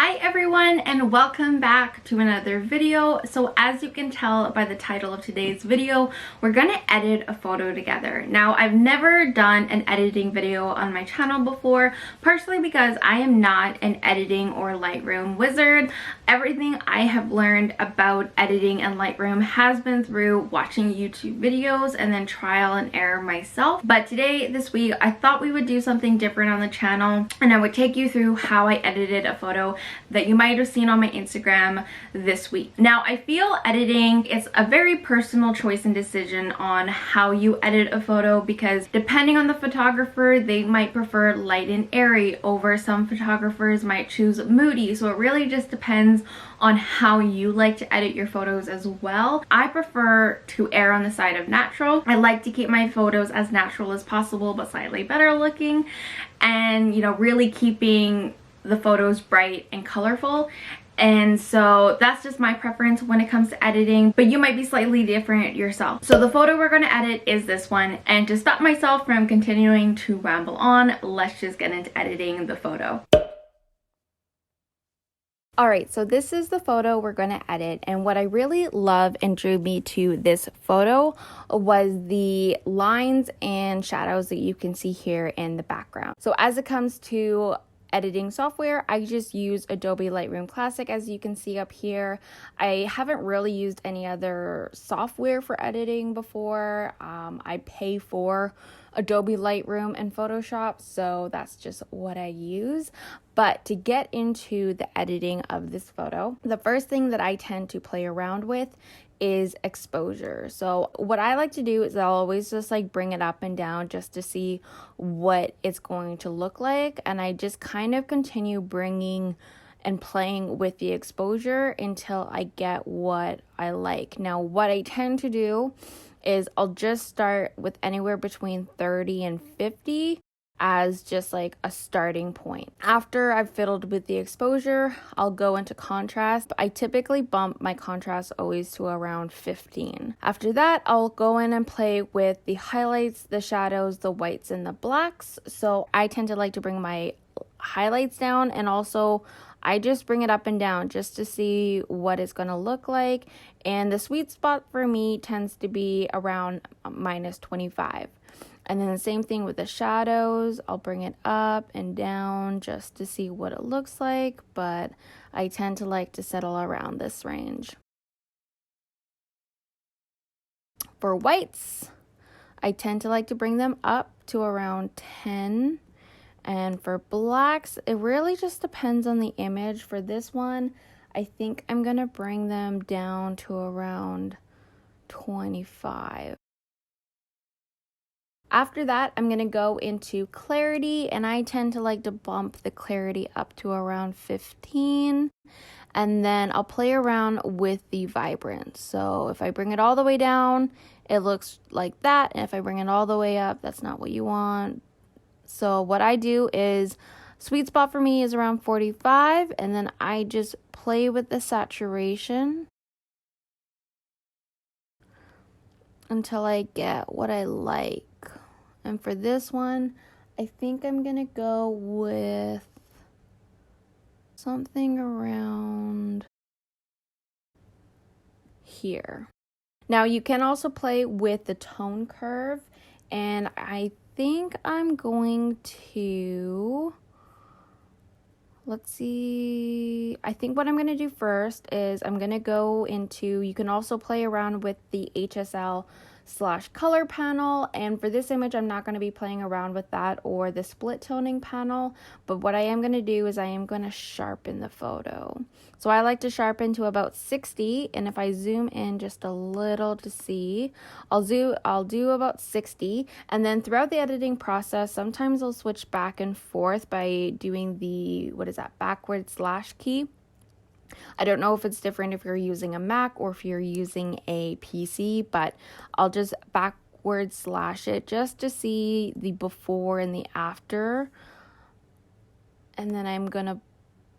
Hi everyone, and welcome back to another video. So as you can tell by the title of today's video, we're gonna edit a photo together. Now, I've never done an editing video on my channel before, partially because I am not an editing or Lightroom wizard. Everything I have learned about editing and Lightroom has been through watching YouTube videos and then trial and error myself. But today, this week, I thought we would do something different on the channel, and I would take you through how I edited a photo that you might have seen on my Instagram this week. Now, I feel editing is a very personal choice and decision on how you edit a photo, because depending on the photographer, they might prefer light and airy over some photographers might choose moody. So it really just depends on how you like to edit your photos as well. I prefer to err on the side of natural. I like to keep my photos as natural as possible but slightly better looking, and really keeping the photos bright and colorful. And so that's just my preference when it comes to editing, but you might be slightly different yourself. So the photo we're going to edit is this one, and to stop myself from continuing to ramble on, let's just get into editing the photo. Alright, so this is the photo we're going to edit, and what I really love and drew me to this photo was the lines and shadows that you can see here in the background. So as it comes to editing software, I just use Adobe Lightroom Classic, as you can see up here. I haven't really used any other software for editing before. I pay for Adobe Lightroom and Photoshop, so that's just what I use. But to get into the editing of this photo, the first thing that I tend to play around with is exposure. So what I like to do is I'll always just bring it up and down just to see what it's going to look like, and I just kind of continue bringing and playing with the exposure until I get what I like. Now, what I tend to do is I'll just start with anywhere between 30 and 50 as just a starting point. After I've fiddled with the exposure, I'll go into contrast. I typically bump my contrast always to around 15. After that, I'll go in and play with the highlights, the shadows, the whites, and the blacks. So I tend to like to bring my highlights down, and also I just bring it up and down just to see what it's going to look like. And the sweet spot for me tends to be around -25. And then the same thing with the shadows. I'll bring it up and down just to see what it looks like, but I tend to like to settle around this range. For whites, I tend to like to bring them up to around 10. And for blacks, it really just depends on the image. For this one, I think I'm going to bring them down to around 25. After that, I'm going to go into clarity, and I tend to like to bump the clarity up to around 15. And then I'll play around with the vibrance. So if I bring it all the way down, it looks like that. And if I bring it all the way up, that's not what you want. So what I do is, sweet spot for me is around 45, and then I just play with the saturation until I get what I like. And for this one, I think I'm going to go with something around here. Now, you can also play with the tone curve, and I think I'm going to, let's see, I think what I'm going to do first is I'm going to go into, you can also play around with the HSL/color panel, and for this image I'm not going to be playing around with that or the split toning panel, but what I am going to do is I am going to sharpen the photo. So I like to sharpen to about 60, and if I zoom in just a little to see, I'll do about 60, and then throughout the editing process, sometimes I'll switch back and forth by doing the, backward slash key. I don't know if it's different if you're using a Mac or if you're using a PC, but I'll just backward slash it just to see the before and the after. And then I'm going to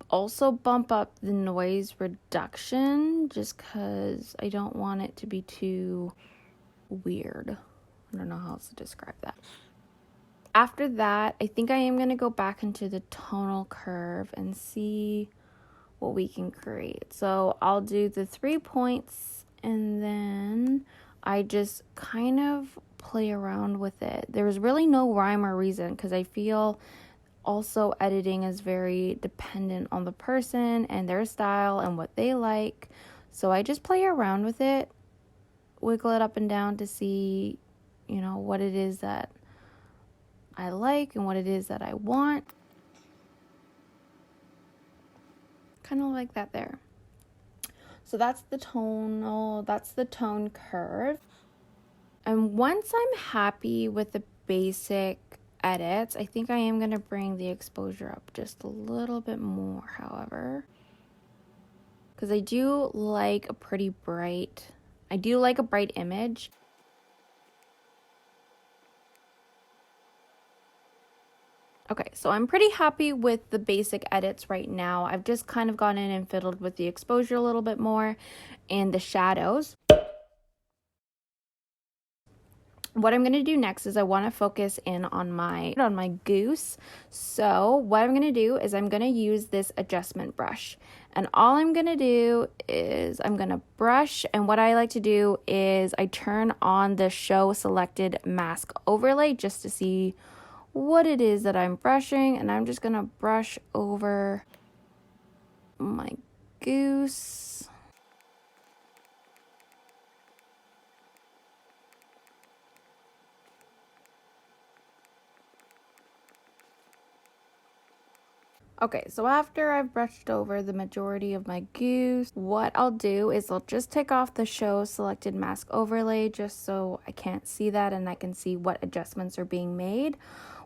also bump up the noise reduction just because I don't want it to be too weird. I don't know how else to describe that. After that, I think I am going to go back into the tonal curve and see what we can create. So I'll do the 3 points, and then I just kind of play around with it. There's really no rhyme or reason, because I feel also editing is very dependent on the person and their style and what they like. So I just play around with it, wiggle it up and down to see, you know, what it is that I like and what it is that I want. Kind of like that there. So that's the tone curve. And once I'm happy with the basic edits, I think I am going to bring the exposure up just a little bit more, however, because I do like a bright image. Okay, so I'm pretty happy with the basic edits right now. I've just kind of gone in and fiddled with the exposure a little bit more and the shadows. What I'm going to do next is I want to focus in on my goose. So what I'm going to do is I'm going to use this adjustment brush. And all I'm going to do is I'm going to brush, and what I like to do is I turn on the show selected mask overlay just to see what it is that I'm brushing, and I'm just going to brush over my goose. Okay, so after I've brushed over the majority of my goose, what I'll do is I'll just take off the show selected mask overlay just so I can't see that and I can see what adjustments are being made.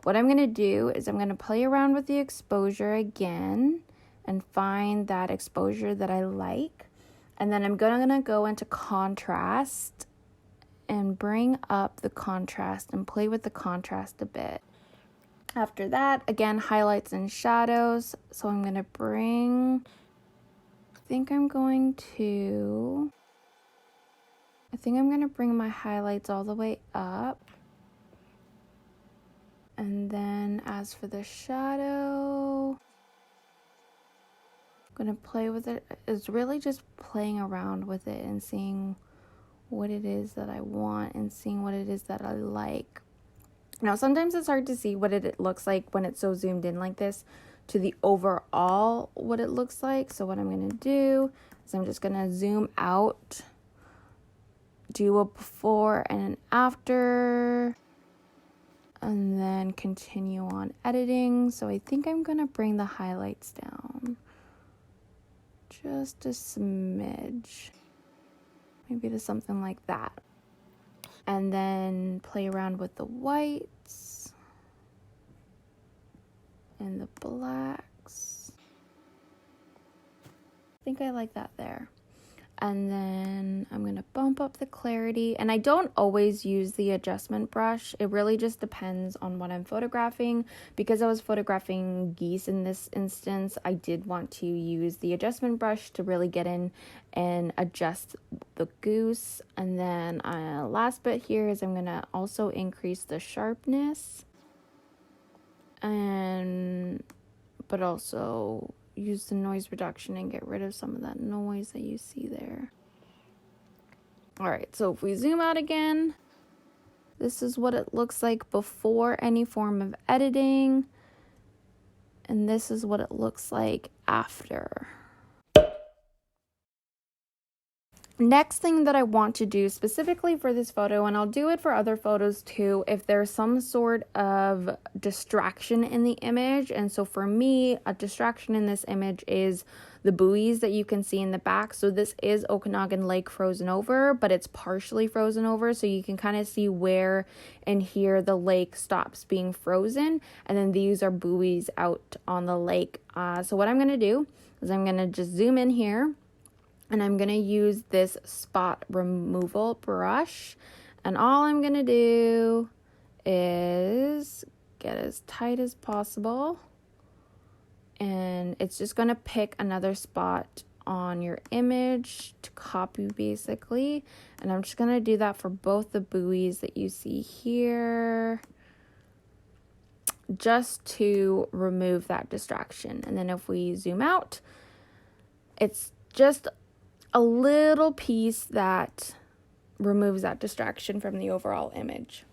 What I'm going to do is I'm going to play around with the exposure again and find that exposure that I like. And then I'm going to go into contrast and bring up the contrast and play with the contrast a bit. After that, again, highlights and shadows. So I'm going to bring, I think I'm going to bring my highlights all the way up. And then as for the shadow, I'm going to play with it. It's really just playing around with it and seeing what it is that I want and seeing what it is that I like. Now, sometimes it's hard to see what it looks like when it's so zoomed in like this to the overall what it looks like. So what I'm going to do is I'm just going to zoom out, do a before and an after, and then continue on editing. So I think I'm going to bring the highlights down just a smidge, maybe to something like that. And then play around with the whites and the blacks. I think I like that there. And then I'm going to bump up the clarity. And I don't always use the adjustment brush. It really just depends on what I'm photographing. Because I was photographing geese in this instance, I did want to use the adjustment brush to really get in and adjust the goose. And then last bit here is I'm going to also increase the sharpness. But also use the noise reduction and get rid of some of that noise that you see there. All right, so if we zoom out again, this is what it looks like before any form of editing, and this is what it looks like after. Next thing that I want to do specifically for this photo, and I'll do it for other photos too, if there's some sort of distraction in the image. And so for me, a distraction in this image is the buoys that you can see in the back. So this is Okanagan Lake frozen over, but it's partially frozen over. So you can kind of see where and here the lake stops being frozen. And then these are buoys out on the lake. So what I'm going to do is I'm going to just zoom in here. And I'm going to use this spot removal brush. And all I'm going to do is get as tight as possible. And it's just going to pick another spot on your image to copy basically. And I'm just going to do that for both the buoys that you see here, just to remove that distraction. And then if we zoom out, It's just a little piece that removes that distraction from the overall image.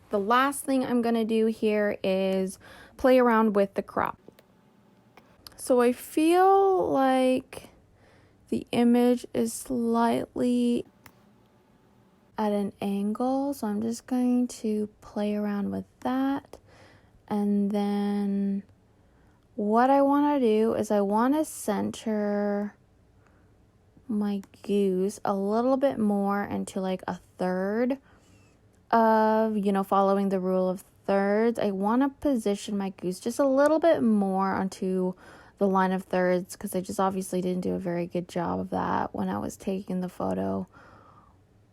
The last thing I'm going to do here is play around with the crop. So I feel like the image is slightly at an angle, so I'm just going to play around with that. And then what I want to do is I want to center my goose a little bit more into like a third of, following the rule of thirds. I want to position my goose just a little bit more onto the line of thirds, because I just obviously didn't do a very good job of that when I was taking the photo.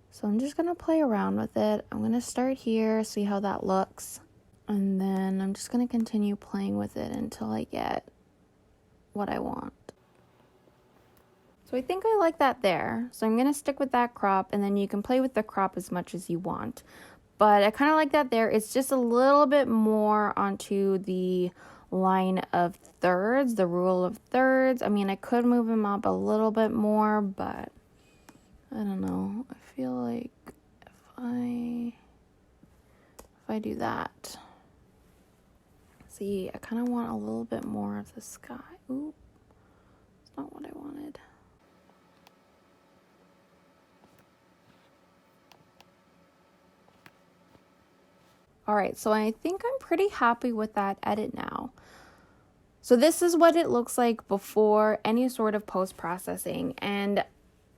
So I'm just going to play around with it. I'm going to start here, see how that looks. And then I'm just going to continue playing with it until I get what I want. So I think I like that there. So I'm going to stick with that crop, and then you can play with the crop as much as you want. But I kind of like that there. It's just a little bit more onto the line of thirds, the rule of thirds. I mean, I could move them up a little bit more, but I don't know. I feel like if I do that. See, I kind of want a little bit more of the sky. Ooh, it's not what I wanted. All right, so I think I'm pretty happy with that edit now. So this is what it looks like before any sort of post-processing, and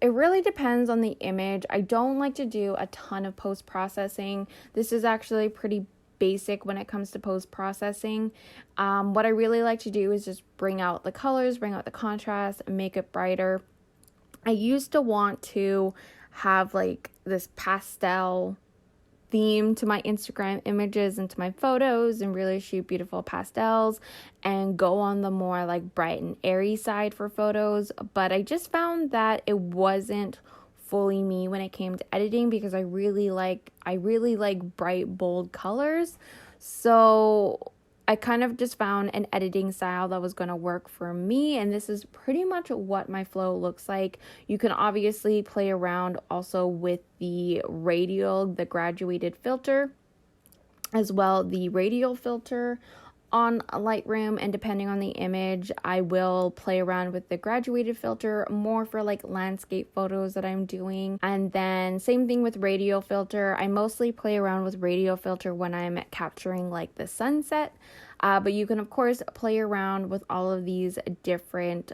it really depends on the image. I don't like to do a ton of post-processing. This is actually pretty basic when it comes to post-processing. What I really like to do is just bring out the colors, bring out the contrast, and make it brighter. I used to want to have like this pastel theme to my Instagram images and to my photos and really shoot beautiful pastels and go on the more like bright and airy side for photos, but I just found that it wasn't fully me when it came to editing, because I really like bright, bold colors. So I kind of just found an editing style that was going to work for me, and this is pretty much what my flow looks like. You can obviously play around also with the radial, the graduated filter, as well the radial filter on Lightroom, and depending on the image, I will play around with the graduated filter more for like landscape photos that I'm doing. And then same thing with radial filter. I mostly play around with radial filter when I'm capturing like the sunset, but you can of course play around with all of these different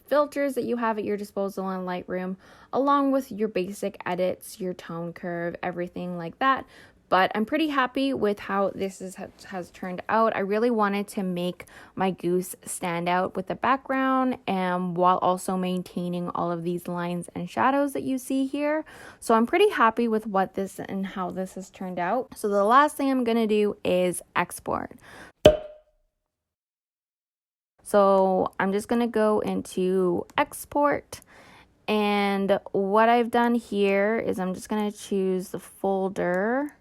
filters that you have at your disposal in Lightroom, along with your basic edits, your tone curve, everything like that. But I'm pretty happy with how this has turned out. I really wanted to make my goose stand out with the background, and while also maintaining all of these lines and shadows that you see here. So I'm pretty happy with what this and how this has turned out. So the last thing I'm going to do is export. So I'm just going to go into export. And what I've done here is I'm just going to choose the folder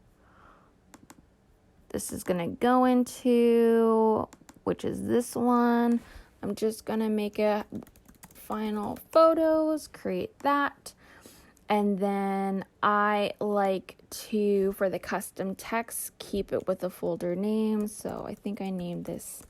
this is going to go into, which is this one. I'm just going to make a final photos, create that. And then I like to, for the custom text, keep it with the folder name. So I think I named this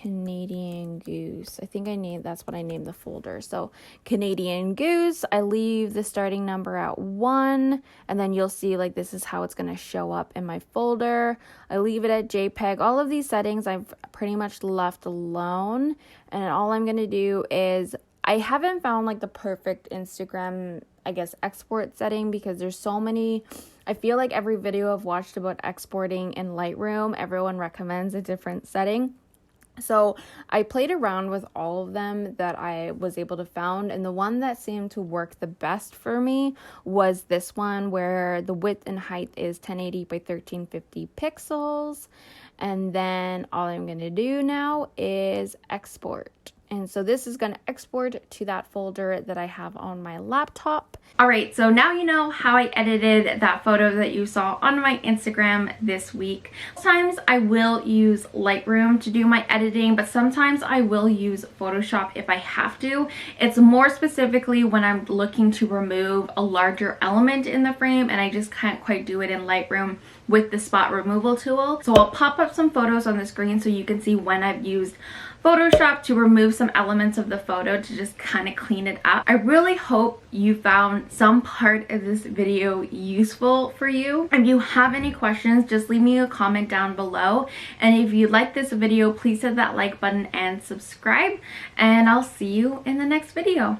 Canadian Goose. That's what I named the folder. So Canadian Goose, I leave the starting number at 1, and then you'll see like this is how it's going to show up in my folder. I leave it at JPEG. All of these settings I've pretty much left alone, and all I'm going to do is, I haven't found like the perfect Instagram, I guess, export setting, because there's so many. I feel like every video I've watched about exporting in Lightroom, everyone recommends a different setting. So I played around with all of them that I was able to find, and the one that seemed to work the best for me was this one, where the width and height is 1080 by 1350 pixels. And then all I'm going to do now is export. And so this is going to export to that folder that I have on my laptop. All right, so now you know how I edited that photo that you saw on my Instagram this week. Sometimes I will use Lightroom to do my editing, but sometimes I will use Photoshop if I have to. It's more specifically when I'm looking to remove a larger element in the frame and I just can't quite do it in Lightroom with the spot removal tool. So I'll pop up some photos on the screen so you can see when I've used Photoshop to remove some elements of the photo to just kind of clean it up. I really hope you found some part of this video useful for you. If you have any questions, just leave me a comment down below. And if you like this video, please hit that like button and subscribe. And I'll see you in the next video.